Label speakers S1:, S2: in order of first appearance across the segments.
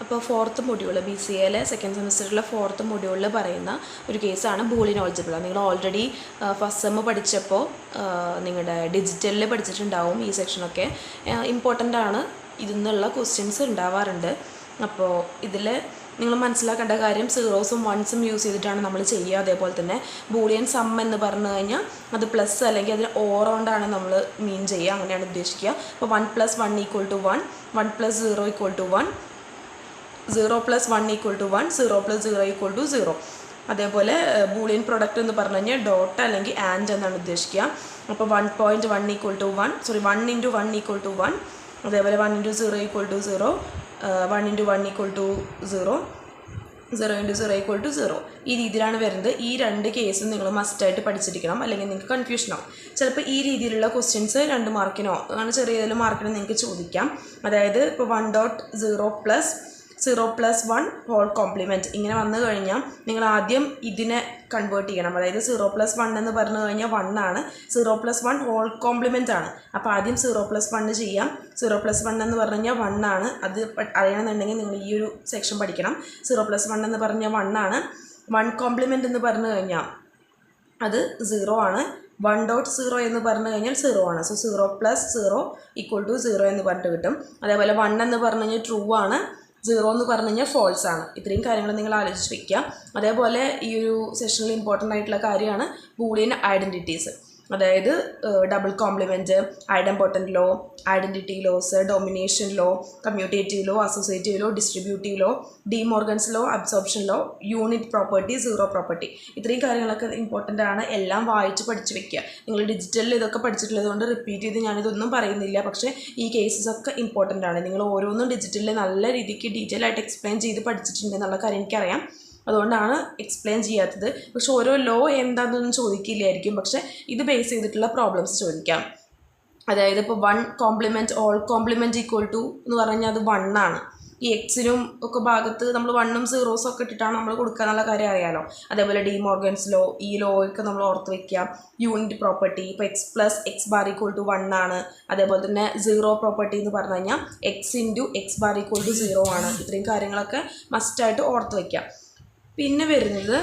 S1: അപ്പോൾ fourth module BCA second സെമസ്റ്ററിലെ fourth മൊഡ്യൂളിൽ പറയുന്ന ഒരു കേസാണ് ബൂളിയൻ ആൾജിബ്ര. നിങ്ങൾ ഓൾറെഡി ഫസ്റ്റ് സെമ്മ് പഠിച്ചപ്പോൾ നിങ്ങളുടെ ഡിജിറ്റലിൽ പഠിച്ചിട്ടുണ്ടാവും. ഈ സെക്ഷനൊക്കെ ഇമ്പോർട്ടൻ്റ് ആണ്, ഇതിൽ നിന്നുള്ള ക്വസ്റ്റ്യൻസ് ഉണ്ടാവാറുണ്ട്. അപ്പോൾ ഇതിൽ നിങ്ങൾ മനസ്സിലാക്കേണ്ട കാര്യം സീറോസും വൺസും യൂസ് ചെയ്തിട്ടാണ് നമ്മൾ ചെയ്യുക. അതേപോലെ തന്നെ ബൂളിയൻ സം എന്ന് പറഞ്ഞു കഴിഞ്ഞാൽ അത് പ്ലസ് അല്ലെങ്കിൽ അതിന് ഓറോണ്ടാണ് നമ്മൾ മീൻ ചെയ്യുക, അങ്ങനെയാണ് ഉദ്ദേശിക്കുക. അപ്പോൾ 1 + 1 = 1, 1 + 0 = 1, 0 + 1 = 1, 0 + 0 = 0. അതേപോലെ ബൂളിയൻ പ്രൊഡക്റ്റ് എന്ന് പറഞ്ഞു കഴിഞ്ഞാൽ ഡോട്ട് അല്ലെങ്കിൽ ആൻഡ് എന്നാണ് ഉദ്ദേശിക്കുക. അപ്പോൾ 1.1 = 1 × 1 = 1, അതേപോലെ 1 × 0 = 0, 1 × 1 = 0, 0 × 0 = 0. ഈ രീതിയിലാണ് വരുന്നത്. ഈ രണ്ട് കേസും നിങ്ങൾ മസ്റ്റായിട്ട് പഠിച്ചിരിക്കണം, അല്ലെങ്കിൽ നിങ്ങൾക്ക് കൺഫ്യൂഷൻ ആവും. ചിലപ്പോൾ ഈ രീതിയിലുള്ള ക്വസ്റ്റ്യൻസ് 2 മാർക്കിനോ അങ്ങനെ ചെറിയ ഏതെങ്കിലും മാർക്കിനോ നിങ്ങൾക്ക് ചോദിക്കാം. അതായത് ഇപ്പോൾ 1.0 + 0 + 1 ഹോൾ കോംപ്ലിമെൻറ്റ് ഇങ്ങനെ വന്നു കഴിഞ്ഞാൽ നിങ്ങൾ ആദ്യം ഇതിനെ കൺവേർട്ട് ചെയ്യണം. അതായത് 0 + 1 എന്ന് പറഞ്ഞു കഴിഞ്ഞാൽ 1 ആണ്, 0 + 1 ഹോൾ കോംപ്ലിമെൻ്റ് ആണ്. അപ്പോൾ ആദ്യം 0 + 1 ചെയ്യാം. 0 + 1 എന്ന് പറഞ്ഞു കഴിഞ്ഞാൽ 1 ആണ്. അത് അറിയണമെന്നുണ്ടെങ്കിൽ നിങ്ങൾ ഈ ഒരു സെക്ഷൻ പഠിക്കണം. 0 + 1 എന്ന് പറഞ്ഞാൽ 1 ആണ്. 1 കോംപ്ലിമെൻ്റ് എന്ന് പറഞ്ഞു കഴിഞ്ഞാൽ അത് 0 ആണ്. 1.0 എന്ന് പറഞ്ഞു കഴിഞ്ഞാൽ 0 ആണ്. സോ 0 + 0 = 0 എന്ന് പറഞ്ഞിട്ട് കിട്ടും. അതേപോലെ 1 എന്ന് പറഞ്ഞു കഴിഞ്ഞാൽ ട്രൂ ആണ്, 0 എന്ന് പറഞ്ഞു കഴിഞ്ഞാൽ ഫോൾസ് ആണ്. ഇത്രയും കാര്യങ്ങൾ നിങ്ങൾ ആലോചിച്ച് വയ്ക്കുക. അതേപോലെ ഈ ഒരു സെഷനിൽ ഇമ്പോർട്ടൻ്റ് ആയിട്ടുള്ള കാര്യമാണ് ബൂളിയൻ ഐഡൻറ്റിറ്റീസ്. അതായത് double complement, idempotent law, identity laws, domination law, commutative law, associative law, distributive law, De Morgan's law, absorption law, unit property, zero property. ഇത്രയും കാര്യങ്ങളൊക്കെ ഇമ്പോർട്ടൻ്റ് ആണ്. എല്ലാം വായിച്ച് പഠിച്ച് വെക്കുക. നിങ്ങൾ ഡിജിറ്റലിൽ ഇതൊക്കെ പഠിച്ചിട്ടുള്ളത് കൊണ്ട് റിപ്പീറ്റ് ചെയ്ത് ഞാനിതൊന്നും പറയുന്നില്ല. പക്ഷേ ഈ കേസസ് ഒക്കെ ഇമ്പോർട്ടൻ്റ് ആണ്. നിങ്ങൾ ഓരോന്നും ഡിജിറ്റലിൽ നല്ല രീതിക്ക് ഡീറ്റെയിൽ ആയിട്ട് എക്സ്പ്ലെയിൻ ചെയ്ത് പഠിച്ചിട്ടുണ്ട് എന്നുള്ള കാര്യം എനിക്കറിയാം. അതുകൊണ്ടാണ് എക്സ്പ്ലെയിൻ ചെയ്യാത്തത്. പക്ഷെ ഓരോ ലോ എന്താണെന്നൊന്നും ചോദിക്കില്ലായിരിക്കും, പക്ഷെ ഇത് ബേസ് ചെയ്തിട്ടുള്ള പ്രോബ്ലംസ് ചോദിക്കാം. അതായത് ഇപ്പോൾ 1 കോംപ്ലിമെൻറ്റ് ഓൾ കോംപ്ലിമെൻറ്റ് = എന്ന് പറഞ്ഞാൽ അത് 1 ആണ്. ഈ എക്സിനും ഒക്കെ ഭാഗത്ത് നമ്മൾ 1ഉം 0സും ഒക്കെ ഇട്ടിട്ടാണ് നമ്മൾ കൊടുക്കുക എന്നുള്ള കാര്യം അറിയാലോ. അതേപോലെ ഡി മോർഗൻസ് ലോ, ഈ ലോ ഒക്കെ നമ്മൾ ഓർത്ത് വയ്ക്കുക. യൂണിറ്റ് പ്രോപ്പർട്ടി ഇപ്പോൾ x + x bar = 1 ആണ്. അതേപോലെ തന്നെ സീറോ പ്രോപ്പർട്ടി എന്ന് പറഞ്ഞു കഴിഞ്ഞാൽ x × x bar = 0 ആണ്. ഇത്രയും കാര്യങ്ങളൊക്കെ മസ്റ്റായിട്ട് ഓർത്ത് വയ്ക്കുക. പിന്നെ വരുന്നത്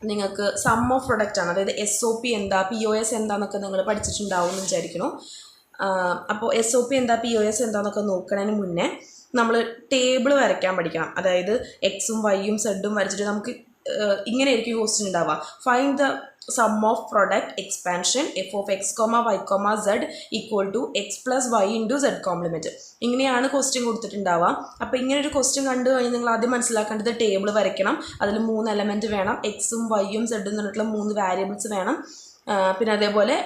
S1: നിങ്ങൾക്ക് സം ഓഫ് പ്രൊഡക്റ്റ് ആണ്. അതായത് SOP എന്താ, POS എന്താന്നൊക്കെ നിങ്ങൾ പഠിച്ചിട്ടുണ്ടാവും എന്ന് വിചാരിക്കുന്നു. അപ്പോൾ SOP എന്താ, POS എന്താന്നൊക്കെ നോക്കുന്നതിന് മുന്നേ നമ്മൾ ടേബിൾ വരയ്ക്കാൻ പഠിക്കണം. അതായത് എക്സും വൈയും സെഡും വരച്ചിട്ട് നമുക്ക് ഇങ്ങനെയായിരിക്കും ക്വസ്റ്റ്യൻ ഉണ്ടാവുക. Find the sum of product expansion f(x, y, z) = x + y × z compliment. ഇങ്ങനെയാണ് ക്വസ്റ്റ്യൻ കൊടുത്തിട്ടുണ്ടാവുക. അപ്പോൾ ഇങ്ങനെ ഒരു ക്വസ്റ്റ്യൻ കണ്ടു കഴിഞ്ഞാൽ നിങ്ങൾ ആദ്യം മനസ്സിലാക്കേണ്ടത് ടേബിൾ വരയ്ക്കണം. അതിൽ 3 എലമെൻറ്റ് വേണം. എക്സും വൈയും സെഡും എന്ന് പറഞ്ഞിട്ടുള്ള 3 വേരിയബിൾസ് വേണം. പിന്നെ അതേപോലെ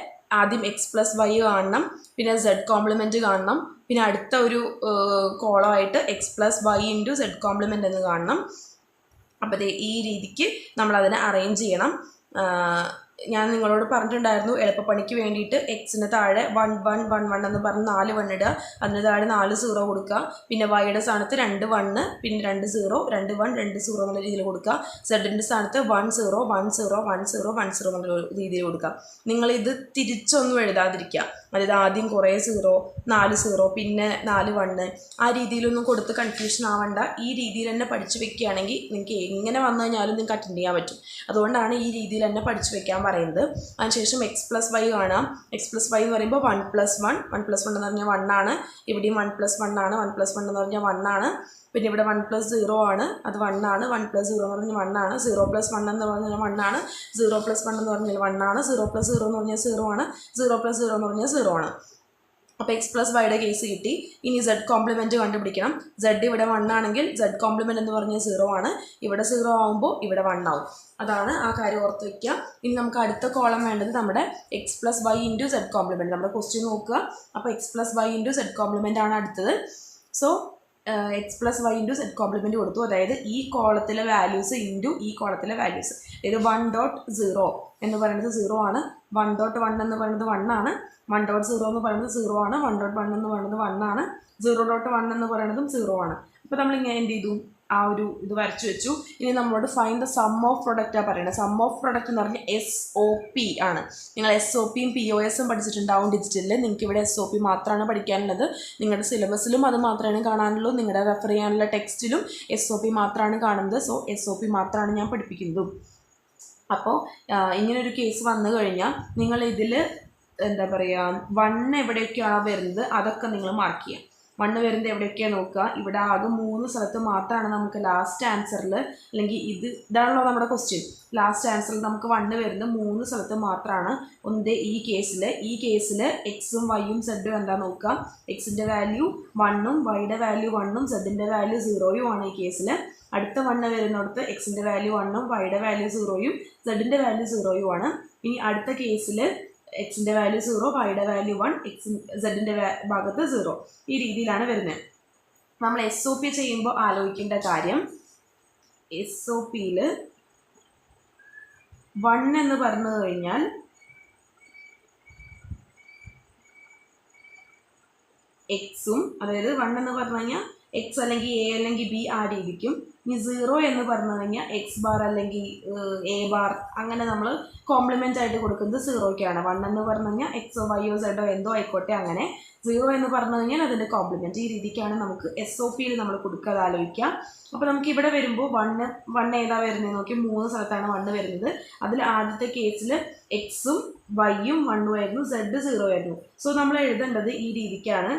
S1: ആദ്യം x + y കാണണം, പിന്നെ z കോംപ്ലിമെൻറ്റ് കാണണം, പിന്നെ അടുത്ത ഒരു കോളമായിട്ട് x + y × z കോംപ്ലിമെൻറ്റ് എന്ന് കാണണം. അപ്പോൾ ഈ രീതിക്ക് നമ്മളതിനെ അറേഞ്ച് ചെയ്യണം. ഞാൻ നിങ്ങളോട് പറഞ്ഞിട്ടുണ്ടായിരുന്നു എളുപ്പപ്പണിക്ക് വേണ്ടിയിട്ട് എക്സിന് താഴെ 1 1 1 1 എന്ന് പറഞ്ഞ് 4 1 ഇടുക, അതിന് താഴെ 4 0 കൊടുക്കുക. പിന്നെ വൈയുടെ സ്ഥാനത്ത് 2 1, പിന്നെ 2 0, 2 1, 2 0 എന്നുള്ള രീതിയിൽ കൊടുക്കുക. സെഡിൻ്റെ സ്ഥാനത്ത് 1 0 1 0 1 0 1 0 എന്നുള്ള രീതിയിൽ കൊടുക്കുക. നിങ്ങളിത് തിരിച്ചൊന്നും എഴുതാതിരിക്കുക. അതായത് ആദ്യം കുറേ 0, 4 0, പിന്നെ 4 1, ആ രീതിയിലൊന്നും കൊടുത്ത് കൺഫ്യൂഷൻ ആവണ്ട. ഈ രീതിയിൽ തന്നെ പഠിച്ചു വെക്കുകയാണെങ്കിൽ നിങ്ങൾക്ക് എങ്ങനെ വന്നു കഴിഞ്ഞാലും നിങ്ങൾക്ക് അറ്റൻഡ് ചെയ്യാൻ പറ്റും. അതുകൊണ്ടാണ് ഈ രീതിയിൽ തന്നെ പഠിച്ചു വെക്കാൻ പറയുന്നത്. അതിനുശേഷം x + y കാണാം. x + y എന്ന് പറയുമ്പോൾ 1 + 1, 1 + 1 എന്ന് പറഞ്ഞാൽ 1 ആണ്. ഇവിടെയും 1 + 1 ആണ്. 1 + 1 എന്ന് പറഞ്ഞാൽ 1 ആണ്. പിന്നെ ഇവിടെ 1 + 0 ആണ്, അത് 1 ആണ്. 1 + 0 എന്ന് പറഞ്ഞാൽ 1 ആണ്. 0 + 1 എന്ന് പറഞ്ഞാൽ 1 ആണ്. 0 + 1 എന്ന് പറഞ്ഞാൽ 1 ആണ്. 0 + 0 എന്ന് പറഞ്ഞാൽ 0 ആണ്. 0 + 0 എന്ന് പറഞ്ഞാൽ 0 ആണ്. അപ്പോൾ x + yയുടെ കേസ് കിട്ടി. ഇനി z കോംപ്ലിമെൻറ്റ് കണ്ടുപിടിക്കണം. z ഇവിടെ 1 ആണെങ്കിൽ z കോംപ്ലിമെൻറ്റ് എന്ന് പറഞ്ഞാൽ 0 ആണ്. ഇവിടെ 0 ആകുമ്പോൾ ഇവിടെ 1 ആവും. അതാണ് ആ കാര്യം ഓർത്ത് വയ്ക്കുക. ഇനി നമുക്ക് അടുത്ത കോളം വേണ്ടത് നമ്മുടെ x + y × z കോംപ്ലിമെൻറ്റ്. നമ്മുടെ ക്വസ്റ്റ്യൻ നോക്കുക. അപ്പോൾ x + y × z കോംപ്ലിമെൻറ്റ് ആണ് അടുത്തത്. So x + y × z compliment കൊടുത്തു. അതായത് ഈ കോളത്തിലെ വാല്യൂസ് ഇൻറ്റു ഈ കോളത്തിലെ വാല്യൂസ്. അതായത് 1.0 എന്ന് പറയുന്നത് 0 ആണ്. 1.1 എന്ന് പറയുന്നത് 1 ആണ്. 1.0 എന്ന് പറയുന്നത് 0 ആണ്. 1.1 എന്ന് പറയുന്നത് 1 ആണ്. 0.1 എന്ന് പറയുന്നതും 0 ആണ്. അപ്പോൾ നമ്മൾ ഇങ്ങനെ എന്ത് ചെയ്തു, ആ ഒരു ഇത് വരച്ചു വെച്ചു. ഇനി നമ്മളോട് ഫൈൻഡ് ദ സം ഓഫ് പ്രൊഡക്റ്റാണ് പറയുന്നത്. സം ഓഫ് പ്രൊഡക്റ്റ് എന്ന് പറഞ്ഞാൽ SOP ആണ്. നിങ്ങൾ SOPയും POSും പഠിച്ചിട്ടുണ്ടാവും ഡിജിറ്റലിൽ. നിങ്ങൾക്ക് ഇവിടെ SOP മാത്രമാണ് പഠിക്കാനുള്ളത്. നിങ്ങളുടെ സിലബസിലും അത് മാത്രമാണ് കാണാനുള്ളൂ. നിങ്ങളുടെ റെഫർ ചെയ്യാനുള്ള ടെക്സ്റ്റിലും SOP മാത്രമാണ് കാണുന്നത്. സോ SOP മാത്രമാണ് ഞാൻ പഠിപ്പിക്കുന്നതും. അപ്പോൾ ഇങ്ങനൊരു കേസ് വന്നു കഴിഞ്ഞാൽ നിങ്ങൾ ഇതിൽ എന്താ പറയുക, 1 എവിടെയൊക്കെയാണ് വരുന്നത് അതൊക്കെ നിങ്ങൾ മാർക്ക് ചെയ്യുക. 1 വരുന്നത് എവിടെയൊക്കെയാണ് നോക്കുക. ഇവിടെ ആകെ 3 സ്ഥലത്ത് മാത്രമാണ് നമുക്ക് ലാസ്റ്റ് ആൻസറിൽ, അല്ലെങ്കിൽ ഇതാണല്ലോ നമ്മുടെ ക്വസ്റ്റ്യൻ. ലാസ്റ്റ് ആൻസറിൽ നമുക്ക് 1 വരുന്നത് 3 സ്ഥലത്ത് മാത്രമാണ്. ഒന്ന് ഈ കേസിൽ എക്സും വൈയും സെഡും എന്താ നോക്കുക. എക്സിൻ്റെ വാല്യൂ 1ഉം വൈയുടെ വാല്യൂ 1ഉം സെഡിൻ്റെ വാല്യൂ 0യും ആണ് ഈ കേസിൽ. അടുത്ത 1 വരുന്നിടത്ത് എക്സിൻ്റെ വാല്യൂ 1ഉം വൈയുടെ വാല്യൂ 0യും സെഡിൻ്റെ വാല്യൂ 0യും ആണ്. ഇനി അടുത്ത കേസിൽ എക്സിൻ്റെ വാല്യൂ 0, വൈയുടെ വാല്യൂ 1, സെഡിൻ്റെ ഭാഗത്ത് 0. ഈ രീതിയിലാണ് വരുന്നത്. നമ്മൾ SOP ചെയ്യുമ്പോൾ ആലോചിക്കേണ്ട കാര്യം, SOPയിൽ 1 എന്ന് പറഞ്ഞു കഴിഞ്ഞാൽ എക്സും, അതായത് 1 എന്ന് പറഞ്ഞു കഴിഞ്ഞാൽ എക്സ് അല്ലെങ്കിൽ എ അല്ലെങ്കിൽ ബി ആ രീതിക്കും. ഇനി 0 എന്ന് പറഞ്ഞു കഴിഞ്ഞാൽ എക്സ് ബാർ അല്ലെങ്കിൽ എ ബാർ, അങ്ങനെ നമ്മൾ കോംപ്ലിമെൻ്റ് ആയിട്ട് കൊടുക്കുന്നത് 0ക്കാണ്. 1 എന്ന് പറഞ്ഞു കഴിഞ്ഞാൽ എക്സോ വൈയോ സെഡോ എന്തോ ആയിക്കോട്ടെ അങ്ങനെ. 0 എന്ന് പറഞ്ഞു കഴിഞ്ഞാൽ അതിൻ്റെ കോംപ്ലിമെൻറ്റ്. ഈ രീതിക്കാണ് നമുക്ക് SOPയിൽ നമ്മൾ കൊടുക്കാതെ ആലോചിക്കുക. അപ്പോൾ നമുക്ക് ഇവിടെ വരുമ്പോൾ 1 ഏതാ വരുന്നത് നോക്കി. 3 സ്ഥലത്താണ് 1 വരുന്നത്. അതിൽ ആദ്യത്തെ കേസിൽ എക്സും വൈയും 1ഉം ആയിരുന്നു, സെഡ് 0 ആയിരുന്നു. സോ നമ്മൾ എഴുതേണ്ടത് ഈ രീതിക്കാണ്.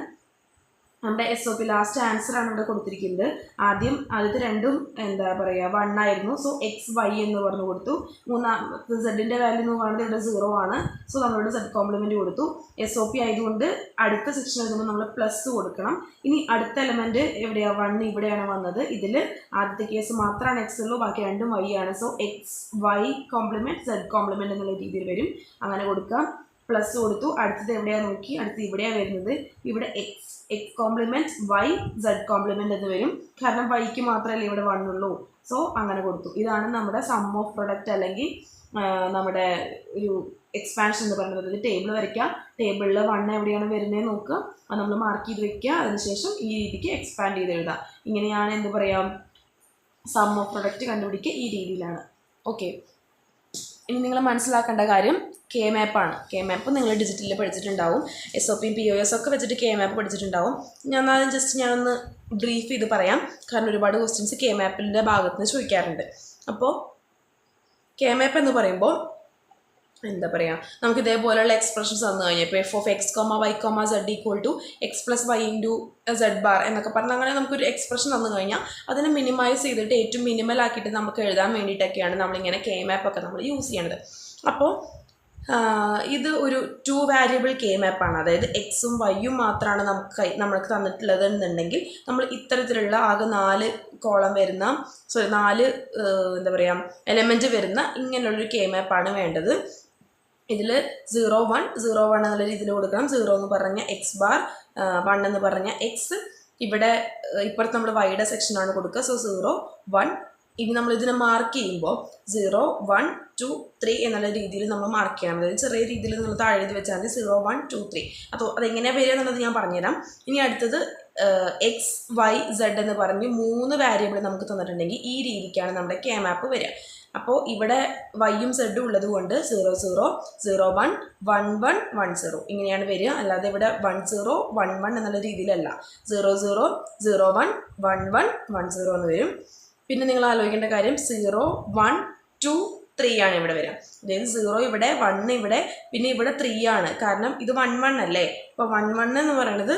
S1: നമ്മുടെ SOP ലാസ്റ്റ് ആൻസറാണ് ഇവിടെ കൊടുത്തിരിക്കുന്നത്. ആദ്യത്തെ രണ്ടും എന്താ പറയുക 1 ആയിരുന്നു. സോ എക്സ് വൈ എന്ന് പറഞ്ഞു കൊടുത്തു. മൂന്നാമത്തെ സെഡിൻ്റെ വാല്യൂ എന്ന് പറയുന്നത് ഇവിടെ 0 ആണ്. സോ നമ്മളിവിടെ സെഡ് കോംപ്ലിമെൻറ്റ് കൊടുത്തു. SOP ആയതുകൊണ്ട് അടുത്ത സെക്ഷൻ എഴുതുമ്പോൾ നമ്മൾ പ്ലസ് കൊടുക്കണം. ഇനി അടുത്ത എലമെൻറ്റ് എവിടെയാണ്? 1 ഇവിടെയാണ് വന്നത്. ഇതിൽ ആദ്യത്തെ കേസ് മാത്രമാണ് എക്സ് ഉള്ളൂ, ബാക്കി രണ്ടും വൈ ആണ്. So X Y complement Z complement എന്നുള്ള രീതിയിൽ വരും. അങ്ങനെ കൊടുക്കാം. പ്ലസ് കൊടുത്തു. അടുത്തത് എവിടെയാണ് നോക്കി. അടുത്ത് ഇവിടെയാണ് വരുന്നത്. ഇവിടെ X complement Y Z complement എന്ന് വരും. കാരണം വൈക്ക് മാത്രമല്ലേ ഇവിടെ 1 ഉള്ളൂ. സോ അങ്ങനെ കൊടുത്തു. ഇതാണ് നമ്മുടെ സം ഓഫ് പ്രൊഡക്റ്റ് അല്ലെങ്കിൽ നമ്മുടെ ഒരു എക്സ്പാൻഷൻ എന്ന് പറയുന്നത്. ടേബിൾ വരയ്ക്കുക. ടേബിളിൽ 1 എവിടെയാണ് വരുന്നത് നോക്കുക. അത് നമ്മൾ മാർക്ക് ചെയ്ത് വെക്കുക. അതിനുശേഷം ഈ രീതിക്ക് എക്സ്പാൻഡ് ചെയ്ത് എഴുതാം. ഇങ്ങനെയാണ് എന്ത് പറയാം, സം ഓഫ് പ്രൊഡക്റ്റ് കണ്ടുപിടിക്കുക. ഈ രീതിയിലാണ്. ഓക്കെ, ഇനി നിങ്ങൾ മനസ്സിലാക്കേണ്ട കാര്യം K-MAP ആണ്. K-MAP നിങ്ങൾ ഡിജിറ്റലിൽ പഠിച്ചിട്ടുണ്ടാവും. SOPയും POS ഒക്കെ വെച്ചിട്ട് K-MAP പഠിച്ചിട്ടുണ്ടാവും. ഞാനൊന്ന് ബ്രീഫ് ചെയ്ത് പറയാം. കാരണം ഒരുപാട് ക്വസ്റ്റ്യൻസ് K-MAPൻ്റെ ഭാഗത്ത് നിന്ന് ചോദിക്കാറുണ്ട്. അപ്പോൾ K-MAP എന്ന് പറയുമ്പോൾ എന്താ പറയുക, നമുക്ക് ഇതേപോലെയുള്ള എക്സ്പ്രഷൻസ് തന്നു കഴിഞ്ഞാൽ ഇപ്പോൾ f(x, y, z) = x + y × z bar എന്നൊക്കെ പറഞ്ഞാൽ അങ്ങനെ നമുക്കൊരു എക്സ്പ്രഷൻ തന്നു കഴിഞ്ഞാൽ അതിനെ മിനിമൈസ് ചെയ്തിട്ട് ഏറ്റവും മിനിമൽ ആക്കിയിട്ട് നമുക്ക് എഴുതാൻ വേണ്ടിയിട്ടൊക്കെയാണ് നമ്മളിങ്ങനെ K-MAP ഒക്കെ നമ്മൾ യൂസ് ചെയ്യണത്. അപ്പോൾ ഇത് ഒരു 2 വേരിയബിൾ K-MAP ആണ്. അതായത് എക്സും വൈയും മാത്രമാണ് നമ്മൾക്ക് തന്നിട്ടുള്ളത് എന്നുണ്ടെങ്കിൽ നമ്മൾ ഇത്തരത്തിലുള്ള ആകെ 4 കോളം വരുന്ന 4 എന്താ പറയുക എലമെൻറ്റ് വരുന്ന ഇങ്ങനെയുള്ളൊരു K-MAP ആണ് വേണ്ടത്. ഇതിൽ 0 1 എന്നുള്ള രീതിയിൽ കൊടുക്കണം. 0 എന്ന് പറഞ്ഞാൽ എക്സ് ബാർ, 1 എന്ന് പറഞ്ഞാൽ എക്സ്. ഇവിടെ ഇപ്പുറത്ത് നമ്മൾ വൈയുടെ സെക്ഷനാണ് കൊടുക്കുക. സോ 0 1. ഇനി നമ്മൾ ഇതിനെ മാർക്ക് ചെയ്യുമ്പോൾ 0 1 2 3 എന്നുള്ള രീതിയിൽ നമ്മൾ മാർക്ക് ചെയ്യണം. അതായത് ചെറിയ രീതിയിൽ നിങ്ങൾ താഴെ എഴുതി വെച്ചാൽ മതി 0 1 2 3. അപ്പോൾ അതെങ്ങനെയാണ് വരിക എന്നുള്ളത് ഞാൻ പറഞ്ഞുതരാം. ഇനി അടുത്തത് എക്സ് വൈ സെഡ് എന്ന് പറഞ്ഞ് 3 വേരിയബിൾ നമുക്ക് തന്നിട്ടുണ്ടെങ്കിൽ ഈ രീതിക്കാണ് നമ്മുടെ K-MAP വരിക. അപ്പോൾ ഇവിടെ വൈയും സെഡും ഉള്ളത് കൊണ്ട് 0 0 0 1 1 1 1 0 ഇങ്ങനെയാണ് വരിക. അല്ലാതെ ഇവിടെ 1 0 1 1 എന്നുള്ള രീതിയിലല്ല. 0 0 0 1 1 1 1 0 എന്ന് വരും. പിന്നെ നിങ്ങൾ ആലോചിക്കേണ്ട കാര്യം 0 1 2 3 ആണ് ഇവിടെ വരിക. അതായത് 0 ഇവിടെ, 1 ഇവിടെ, പിന്നെ ഇവിടെ 3 ആണ്. കാരണം ഇത് 1 1 അല്ലേ. അപ്പോൾ 1 1 എന്ന് പറയുന്നത്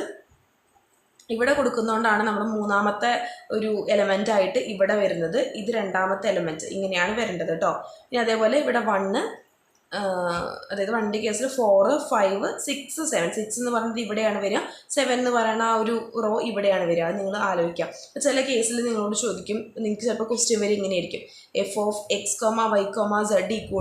S1: ഇവിടെ കൊടുക്കുന്നതുകൊണ്ടാണ് നമ്മൾ മൂന്നാമത്തെ ഒരു എലമെൻ്റ് ആയിട്ട് ഇവിടെ വരുന്നത്. ഇത് രണ്ടാമത്തെ എലമെൻറ്റ് ഇങ്ങനെയാണ് വരേണ്ടത് കേട്ടോ. ഇനി അതേപോലെ ഇവിടെ 1 അതായത് 1ൻ്റെ കേസിൽ 4 5 6 7. 6 എന്ന് പറയുന്നത് ഇവിടെയാണ് വരിക. 7 എന്ന് പറയുന്ന ആ ഒരു റോ ഇവിടെയാണ് വരിക. അത് നിങ്ങൾ ആലോചിക്കാം. ചില കേസിൽ നിങ്ങളോട് ചോദിക്കും, നിങ്ങൾക്ക് ചിലപ്പോൾ ക്വസ്റ്റ്യൻ വരെ ഇങ്ങനെ ആയിരിക്കും. f(x, y, z) =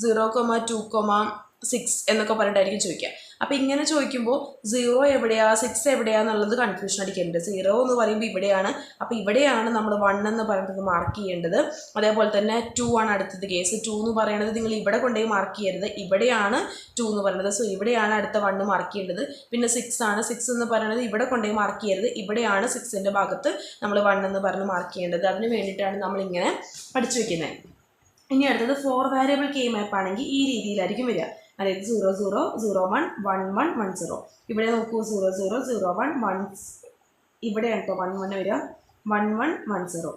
S1: 0, 2, 6 എന്നൊക്കെ പറഞ്ഞിട്ടായിരിക്കും ചോദിക്കുക. അപ്പോൾ ഇങ്ങനെ ചോദിക്കുമ്പോൾ 0 എവിടെയാ 6 എവിടെയാന്നുള്ളത് കൺഫ്യൂഷൻ അടിക്കേണ്ടത്. 0 എന്ന് പറയുമ്പോൾ ഇവിടെയാണ്, അപ്പോൾ ഇവിടെയാണ് നമ്മൾ 1 എന്ന് പറയുന്നത് മാർക്ക് ചെയ്യേണ്ടത്. അതേപോലെ തന്നെ 2 ആണ് അടുത്തത് കേസ്. 2 എന്ന് പറയുന്നത് നിങ്ങൾ ഇവിടെ കൊണ്ടുപോയി മാർക്ക് ചെയ്യരുത്, ഇവിടെയാണ് 2 എന്ന് പറയുന്നത്. സോ ഇവിടെയാണ് അടുത്ത 1 മാർക്ക് ചെയ്യേണ്ടത്. പിന്നെ 6 ആണ്, 6 എന്ന് പറയുന്നത് ഇവിടെ കൊണ്ടുപോയി മാർക്ക് ചെയ്യരുത്, ഇവിടെയാണ് 6ന്റെ ഭാഗത്ത് നമ്മൾ 1 എന്ന് പറഞ്ഞ് മാർക്ക് ചെയ്യേണ്ടത്. അതിന് വേണ്ടിയിട്ടാണ് നമ്മളിങ്ങനെ പഠിച്ചു വെക്കുന്നത്. ഇനി അടുത്തത് 4 വേരിയബിൾ കെ മാപ്പ് ആണെങ്കിൽ ഈ രീതിയിലായിരിക്കും വരിക. അതായത് 0 0 0 1 1 1 1 0. ഇവിടെ നോക്കൂ 0 0 0 1 1, ഇവിടെയാണ് കേട്ടോ 1 1 വരിക, 1 1 1 0.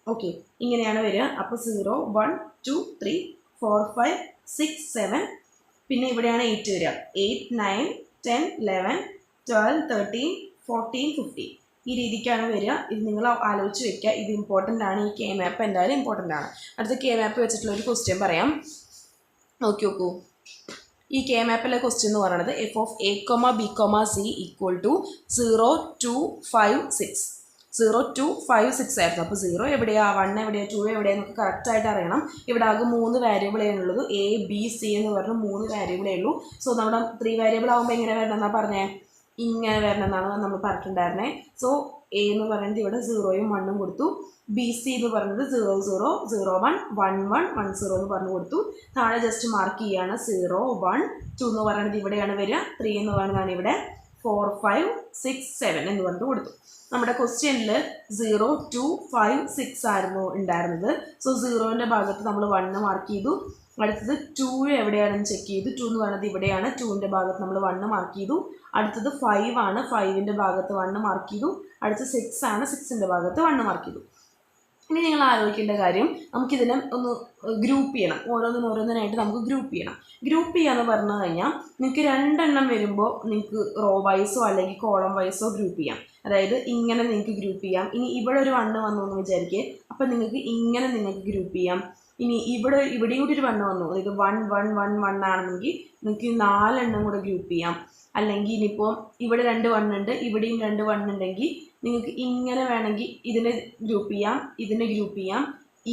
S1: ഓക്കെ, ഇങ്ങനെയാണ് വരിക. അപ്പോൾ 0 1 2 3 4 5 6 7, പിന്നെ ഇവിടെയാണ് 8 വരിക. 8 9 10 11 12 13 14 15. ഈ രീതിക്കാണ് വരിക. ഇത് നിങ്ങൾ ആലോചിച്ച് വെക്കുക, ഇത് ഇമ്പോർട്ടൻ്റ് ആണ്. ഈ കെ മാപ്പ് എന്തായാലും ഇമ്പോർട്ടൻ്റ് ആണ്. അടുത്ത കെ മാപ്പ് വെച്ചിട്ടുള്ള ഒരു ക്വസ്റ്റ്യൻ പറയാം, നോക്കൂ. ഈ കെ മാപ്പിലെ ക്വസ്റ്റ്യൻ എന്ന് പറയുന്നത് F of A comma B comma C equal to 0 2 5 6. 0 2 5 6 ആയിരുന്നു. അപ്പോൾ 0 എവിടെയാണ്, 1 എവിടെയാണ്, 2 എവിടെയാണെന്നൊക്കെ കറക്റ്റായിട്ട് അറിയണം. ഇവിടെ ആകെ 3 വേരിയബിളേ ഉള്ളത്, എ ബി സി എന്ന് പറഞ്ഞ് 3 വേരിയബിളേ ഉള്ളൂ. സോ നമ്മുടെ 3 വേരിയബിൾ ആകുമ്പോൾ എങ്ങനെ വരണം എന്നാണ് പറഞ്ഞേ, ഇങ്ങനെ വരണം എന്നാണ് നമ്മൾ പറഞ്ഞിട്ടുണ്ടായിരുന്നത്. സോ എ എന്ന് പറയുന്നത് ഇവിടെ 0യും 1ഉം കൊടുത്തു, ബി സി എന്ന് പറയുന്നത് 0 0 0 1 1 1 1 0 എന്ന് പറഞ്ഞു കൊടുത്തു. താഴെ ജസ്റ്റ് മാർക്ക് ചെയ്യുകയാണ് 0 1 2 എന്ന് പറയുന്നത് ഇവിടെയാണ് വരിക, 3 എന്ന് പറയുന്നതാണ് ഇവിടെ, 4 5 6 7 എന്ന് പറഞ്ഞിട്ട് കൊടുത്തു. നമ്മുടെ ക്വസ്റ്റ്യനിൽ 0 2 5 6 ആയിരുന്നു ഉണ്ടായിരുന്നത്. സോ 0ൻ്റെ ഭാഗത്ത് നമ്മൾ 1 മാർക്ക് ചെയ്തു. അടുത്തത് 2 എവിടെയാണെന്ന് ചെക്ക് ചെയ്തു. 2 എന്ന് പറയുന്നത് ഇവിടെയാണ്, 2ൻ്റെ ഭാഗത്ത് നമ്മൾ 1 മാർക്ക് ചെയ്തു. അടുത്തത് 5 ആണ്, 5ൻ്റെ ഭാഗത്ത് 1 മാർക്ക് ചെയ്തു. അടുത്തത് 6 ആണ്, 6ൻ്റെ ഭാഗത്ത് 1 മാർക്ക് ചെയ്തു. ഇനി നിങ്ങൾ ആലോചിക്കേണ്ട കാര്യം, നമുക്കിതിനെ ഒന്ന് ഗ്രൂപ്പ് ചെയ്യണം, ഓരോന്നിനായിട്ട് നമുക്ക് ഗ്രൂപ്പ് ചെയ്യണം. ഗ്രൂപ്പ് ചെയ്യാന്ന് പറഞ്ഞു കഴിഞ്ഞാൽ നിങ്ങൾക്ക് 2 എണ്ണം വരുമ്പോൾ നിങ്ങൾക്ക് റോ വൈസോ അല്ലെങ്കിൽ കോളം വൈസോ ഗ്രൂപ്പ് ചെയ്യാം. അതായത് ഇങ്ങനെ നിങ്ങൾക്ക് ഗ്രൂപ്പ് ചെയ്യാം. ഇനി ഇവിടെ ഒരു 1 വന്നു എന്ന് വിചാരിക്കുക, അപ്പം നിങ്ങൾക്ക് ഇങ്ങനെ നിങ്ങൾക്ക് ഗ്രൂപ്പ് ചെയ്യാം. ഇനി ഇവിടെയും കൂടി ഒരു 1 വന്നു, അതായത് 1 1 1 1 ആണെങ്കിൽ നിങ്ങൾക്ക് 4 എണ്ണം കൂടെ ഗ്രൂപ്പ് ചെയ്യാം. അല്ലെങ്കിൽ ഇനിയിപ്പോൾ ഇവിടെ 2 1 ഉണ്ട്, ഇവിടെയും 2 1 ഉണ്ടെങ്കിൽ നിങ്ങൾക്ക് ഇങ്ങനെ വേണമെങ്കിൽ ഇതിനെ ഗ്രൂപ്പ് ചെയ്യാം, ഇതിനെ ഗ്രൂപ്പ് ചെയ്യാം,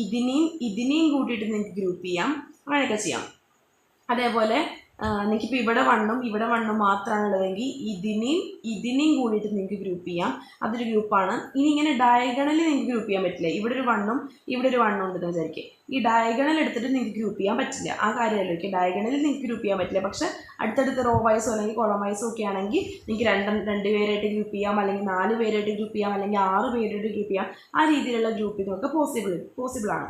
S1: ഇതിനെയും കൂട്ടിയിട്ട് നിങ്ങൾക്ക് ഗ്രൂപ്പ് ചെയ്യാം, അങ്ങനെയൊക്കെ ചെയ്യാം. അതേപോലെ നിങ്ങൾക്കിപ്പോൾ ഇവിടെ 1ഉം ഇവിടെ 1ഉം മാത്രമാണ് ഉള്ളതെങ്കിൽ ഇതിനെയും കൂടിയിട്ട് നിങ്ങൾക്ക് ഗ്രൂപ്പ് ചെയ്യാം, അതൊരു ഗ്രൂപ്പാണ്. ഇനി ഇങ്ങനെ ഡയഗണലി നിങ്ങൾക്ക് ഗ്രൂപ്പ് ചെയ്യാൻ പറ്റില്ല. ഇവിടെ ഒരു 1ഉം ഇവിടെ ഒരു 1ഉം ഉണ്ടെന്ന് വിചാരിക്കുക. ഈ ഡയഗണൽ എടുത്തിട്ട് നിങ്ങൾക്ക് ഗ്രൂപ്പ് ചെയ്യാൻ പറ്റില്ല, ആ കാര്യം ആലോചിക്കുക. ഡയഗണലിൽ നിങ്ങൾക്ക് ഗ്രൂപ്പ് ചെയ്യാൻ പറ്റില്ല. പക്ഷേ അടുത്തടുത്ത് റോ വൈസോ അല്ലെങ്കിൽ കോളം വൈസോ ഒക്കെ ആണെങ്കിൽ നിങ്ങൾക്ക് 2 പേരായിട്ട് ഗ്രൂപ്പ് ചെയ്യാം, അല്ലെങ്കിൽ 4 പേരായിട്ട് ഗ്രൂപ്പ് ചെയ്യാം, അല്ലെങ്കിൽ 6 പേരായിട്ട് ഗ്രൂപ്പ് ചെയ്യാം. ആ രീതിയിലുള്ള ഗ്രൂപ്പിംഗ് ഒക്കെ പോസിബിളാണ്.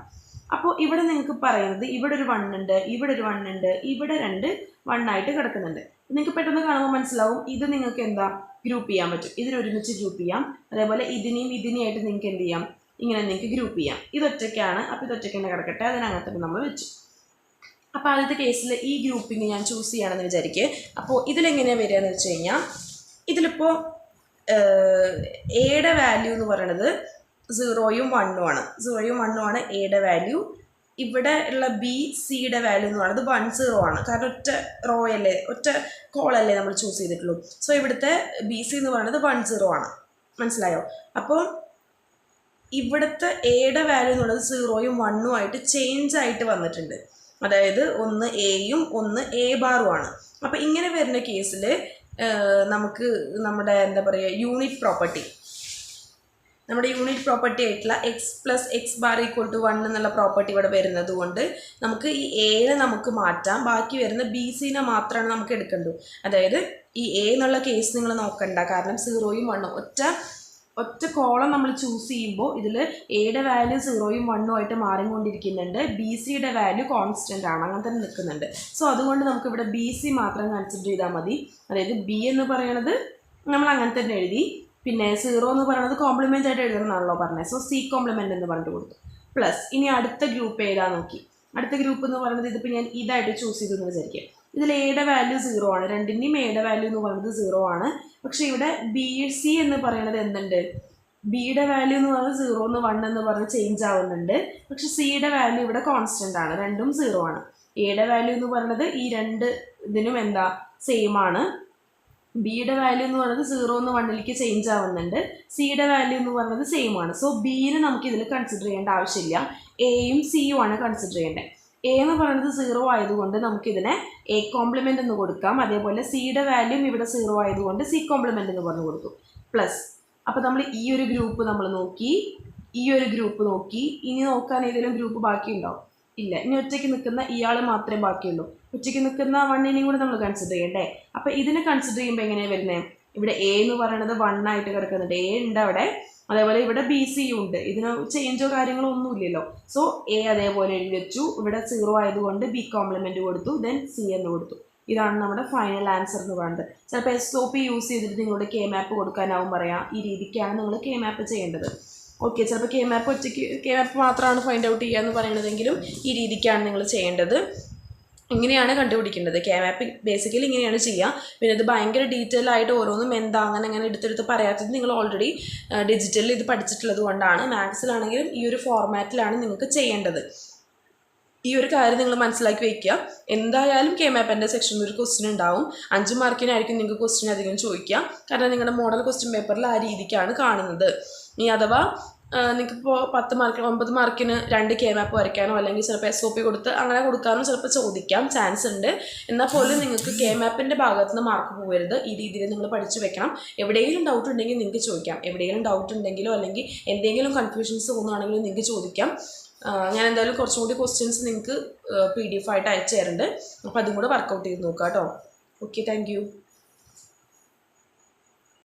S1: അപ്പോൾ ഇവിടെ നിങ്ങൾക്ക് പറയുന്നത് ഇവിടെ ഒരു 1 ഉണ്ട്, ഇവിടെ ഒരു 1 ഉണ്ട്, ഇവിടെ 2 1 ആയിട്ട് കിടക്കുന്നുണ്ട്. നിങ്ങൾക്ക് പെട്ടെന്ന് കാണുമ്പോൾ മനസ്സിലാവും ഇത് നിങ്ങൾക്ക് എന്താ ഗ്രൂപ്പ് ചെയ്യാൻ പറ്റും, ഇതിനൊരുമിച്ച് ഗ്രൂപ്പ് ചെയ്യാം. അതേപോലെ ഇതിനെയായിട്ട് നിങ്ങൾക്ക് എന്ത് ചെയ്യാം, ഇങ്ങനെ നിങ്ങൾക്ക് ഗ്രൂപ്പ് ചെയ്യാം. ഇതൊറ്റയ്ക്കാണ്, അപ്പോൾ ഇതൊറ്റയ്ക്ക് തന്നെ കിടക്കട്ടെ, അതിനകത്ത് തന്നെ നമ്മൾ വെച്ചു. അപ്പോൾ ആദ്യത്തെ കേസിൽ ഈ ഗ്രൂപ്പിംഗ് ഞാൻ ചൂസ് ചെയ്യണമെന്ന് വിചാരിക്കുക. അപ്പോൾ ഇതിലെങ്ങനെയാണ് വരിക എന്ന് വെച്ച് കഴിഞ്ഞാൽ, ഇതിലിപ്പോൾ എയുടെ വാല്യൂ എന്ന് പറയുന്നത് 0യും 1ഉം ആണ്. 0യും 1ഉം ആണ് എയുടെ വാല്യൂ. ഇവിടെ ഉള്ള ബി സിയുടെ വാല്യൂ എന്ന് പറയുന്നത് 1 0 ആണ്. കാരണം ഒറ്റ റോ അല്ലേ, ഒറ്റ കോളല്ലേ നമ്മൾ ചൂസ് ചെയ്തിട്ടുള്ളൂ. സോ ഇവിടുത്തെ ബി സി എന്ന് പറയുന്നത് 1 0 ആണ്. മനസ്സിലായോ? അപ്പോൾ ഇവിടുത്തെ എയുടെ വാല്യൂ എന്നുള്ളത് 0യും 1ഉം ആയിട്ട് ചേഞ്ച് ആയിട്ട് വന്നിട്ടുണ്ട്. അതായത് ഒന്ന് എയും ഒന്ന് എ ബാറും ആണ്. അപ്പോൾ ഇങ്ങനെ വരുന്ന കേസിൽ നമുക്ക് നമ്മുടെ എന്താ പറയുക യൂണിറ്റ് പ്രോപ്പർട്ടി ആയിട്ടുള്ള X plus X bar equal to 1 എന്നുള്ള പ്രോപ്പർട്ടി ഇവിടെ വരുന്നത് കൊണ്ട് നമുക്ക് ഈ എനെ നമുക്ക് മാറ്റാം. ബാക്കി വരുന്ന ബി സിനെ മാത്രമാണ് നമുക്ക് എടുക്കേണ്ടത്. അതായത് ഈ എ എന്നുള്ള കേസ് നിങ്ങൾ നോക്കണ്ട, കാരണം 0യും 1ഉം ഒറ്റ കോളം നമ്മൾ ചൂസ് ചെയ്യുമ്പോൾ ഇതിൽ എയുടെ വാല്യൂ 0യും 1ഉം ആയിട്ട് മാറിക്കൊണ്ടിരിക്കുന്നുണ്ട്. ബി സിയുടെ വാല്യൂ കോൺസ്റ്റൻ്റ് ആണ്, അങ്ങനെ തന്നെ നിൽക്കുന്നുണ്ട്. സോ അതുകൊണ്ട് നമുക്കിവിടെ ബി സി മാത്രം കൺസിഡർ ചെയ്താൽ മതി. അതായത് ബി എന്ന് പറയുന്നത് നമ്മൾ അങ്ങനെ തന്നെ എഴുതി, പിന്നെ 0 എന്ന് പറയുന്നത് കോംപ്ലിമെൻ്റ് ആയിട്ട് എഴുതണമെന്നാണല്ലോ പറഞ്ഞത്. സോ സി കോംപ്ലിമെൻ്റ് എന്ന് പറഞ്ഞിട്ട് കൊടുത്തു. പ്ലസ് ഇനി അടുത്ത ഗ്രൂപ്പ് ഏതാ നോക്കി. അടുത്ത ഗ്രൂപ്പ് എന്ന് പറയുന്നത് ഇതിപ്പോൾ ഞാൻ ഇതായിട്ട് ചൂസ് ചെയ്തു എന്ന് വിചാരിക്കുക. ഇതിൽ എയുടെ വാല്യൂ 0 ആണ്, രണ്ടിൻ്റെയും എയുടെ വാല്യൂ എന്ന് പറയുന്നത് 0 ആണ്. പക്ഷേ ഇവിടെ ബി സി എന്ന് പറയുന്നത് എന്തുണ്ട്, ബിയുടെ വാല്യൂ എന്ന് പറയുന്നത് 0 1 എന്ന് പറഞ്ഞ് ചേഞ്ച് ആവുന്നുണ്ട്. പക്ഷെ സിയുടെ വാല്യൂ ഇവിടെ കോൺസ്റ്റൻ്റ് ആണ്, രണ്ടും 0 ആണ്. എയുടെ വാല്യൂ എന്ന് പറയുന്നത് ഈ 2 ഇതിനും എന്താ സെയിം ആണ്. ബിയുടെ വാല്യൂ എന്ന് പറയുന്നത് 0 എന്ന് 1ലേക്ക് ചേഞ്ച് ആവുന്നുണ്ട്. സിയുടെ വാല്യൂ എന്ന് പറയുന്നത് സെയിം ആണ്. സോ ബിനെ നമുക്ക് ഇതിൽ കൺസിഡർ ചെയ്യേണ്ട ആവശ്യമില്ല, എയും സിയും ആണ് കൺസിഡർ ചെയ്യേണ്ടത്. എ എന്ന് പറയുന്നത് 0 ആയതുകൊണ്ട് നമുക്കിതിനെ എ കോംപ്ലിമെൻ്റ് എന്ന് കൊടുക്കാം. അതേപോലെ സിയുടെ വാല്യൂം ഇവിടെ 0 ആയതുകൊണ്ട് സി കോംപ്ലിമെൻ്റ് എന്ന് പറഞ്ഞു കൊടുത്തു. പ്ലസ് അപ്പോൾ നമ്മൾ ഈ ഒരു ഗ്രൂപ്പ് നമ്മൾ നോക്കി, ഈ ഒരു ഗ്രൂപ്പ് നോക്കി. ഇനി നോക്കാൻ ഏതെങ്കിലും ഗ്രൂപ്പ് ബാക്കിയുണ്ടാവും? ഇല്ല. ഇനി ഒറ്റയ്ക്ക് നിൽക്കുന്ന ഇയാൾ മാത്രമേ ബാക്കിയുള്ളൂ. ഒറ്റയ്ക്ക് നിൽക്കുന്ന 1നെയും കൂടെ നമ്മൾ കൺസിഡർ ചെയ്യണ്ടേ? അപ്പോൾ ഇതിനെ കൺസിഡർ ചെയ്യുമ്പോൾ എങ്ങനെയാണ് വരുന്നത്? ഇവിടെ എ എന്ന് പറയുന്നത് 1 ആയിട്ട് കിടക്കുന്നുണ്ട്, എ ഉണ്ട് അവിടെ. അതേപോലെ ഇവിടെ ബി സി ഉണ്ട്, ഇതിന് ചേഞ്ചോ കാര്യങ്ങളോ ഒന്നുമില്ലല്ലോ. സോ എ അതേപോലെ എഴുതി വെച്ചു. ഇവിടെ 0 ആയതുകൊണ്ട് ബി കോംപ്ലിമെന്റ് കൊടുത്തു, ദെൻ സി എന്ന് കൊടുത്തു. ഇതാണ് നമ്മുടെ ഫൈനൽ ആൻസർ എന്ന് പറയുന്നത്. ചിലപ്പോൾ SOP യൂസ് ചെയ്തിട്ട് നിങ്ങളുടെ കെ മാപ്പ് കൊടുക്കാനാവും പറയാം. ഈ രീതിക്കാണ് നിങ്ങൾ കെ മാപ്പ് ചെയ്യേണ്ടത്. ഓക്കെ, ചിലപ്പോൾ കെ മാപ്പ് ഒറ്റയ്ക്ക് കെ മാപ്പ് മാത്രമാണ് ഫൈൻഡ് ഔട്ട് ചെയ്യുക എന്ന് പറയുന്നതെങ്കിലും ഈ രീതിക്കാണ് നിങ്ങൾ ചെയ്യേണ്ടത്. ഇങ്ങനെയാണ് കണ്ടുപിടിക്കേണ്ടത്. കെ മാപ്പ് ബേസിക്കലി ഇങ്ങനെയാണ് ചെയ്യുക. പിന്നെ ഇത് ഭയങ്കര ഡീറ്റെയിൽ ആയിട്ട് ഓരോന്നും എന്താ അങ്ങനെ എടുത്തെടുത്ത് പറയാത്തത് നിങ്ങൾ ഓൾറെഡി ഡിജിറ്റലിൽ ഇത് പഠിച്ചിട്ടുള്ളത് കൊണ്ടാണ്. മാത്സിലാണെങ്കിലും ഈ ഒരു ഫോർമാറ്റിലാണ് നിങ്ങൾക്ക് ചെയ്യേണ്ടത്. ഈ ഒരു കാര്യം നിങ്ങൾ മനസ്സിലാക്കി വയ്ക്കുക. എന്തായാലും കെ മാപ്പിൻ്റെ സെക്ഷനിൽ ഒരു ക്വസ്റ്റ്യൻ ഉണ്ടാവും. 5 മാർക്കിനായിരിക്കും നിങ്ങൾക്ക് ക്വസ്റ്റ്യൻ അധികം ചോദിക്കുക. കാരണം നിങ്ങളുടെ മോഡൽ ക്വസ്റ്റ്യൻ പേപ്പറിൽ ആ രീതിക്കാണ് കാണുന്നത്. ഇനി അഥവാ നിങ്ങൾക്കിപ്പോൾ 10 മാർക്കിന് 9 മാർക്കിന് 2 കെ മാപ്പ് വരയ്ക്കാനോ അല്ലെങ്കിൽ ചിലപ്പോൾ SOP കൊടുത്ത് അങ്ങനെ കൊടുക്കാനോ ചിലപ്പോൾ ചോദിക്കാം, ചാൻസ് ഉണ്ട്. എന്നാൽ പോലും നിങ്ങൾക്ക് കെ മാപ്പിൻ്റെ ഭാഗത്ത് നിന്ന് മാർക്ക് പോകരുത്. ഈ രീതിയിൽ നിങ്ങൾ പഠിച്ചു വെക്കണം. എവിടെയെങ്കിലും ഡൗട്ട് ഉണ്ടെങ്കിൽ നിങ്ങൾക്ക് ചോദിക്കാം. എവിടെയെങ്കിലും ഡൗട്ട് ഉണ്ടെങ്കിലോ അല്ലെങ്കിൽ എന്തെങ്കിലും കൺഫ്യൂഷൻസ് തോന്നുകയാണെങ്കിലോ നിങ്ങൾക്ക് ചോദിക്കാം. ഞാൻ എന്തായാലും കുറച്ചും കൂടി ക്വസ്റ്റ്യൻസ് നിങ്ങൾക്ക് PDF ആയിട്ട് അയച്ചു തരുന്നുണ്ട്. അപ്പോൾ അതും കൂടെ വർക്കൗട്ട് ചെയ്ത് നോക്കാം കേട്ടോ. Okay, thank you.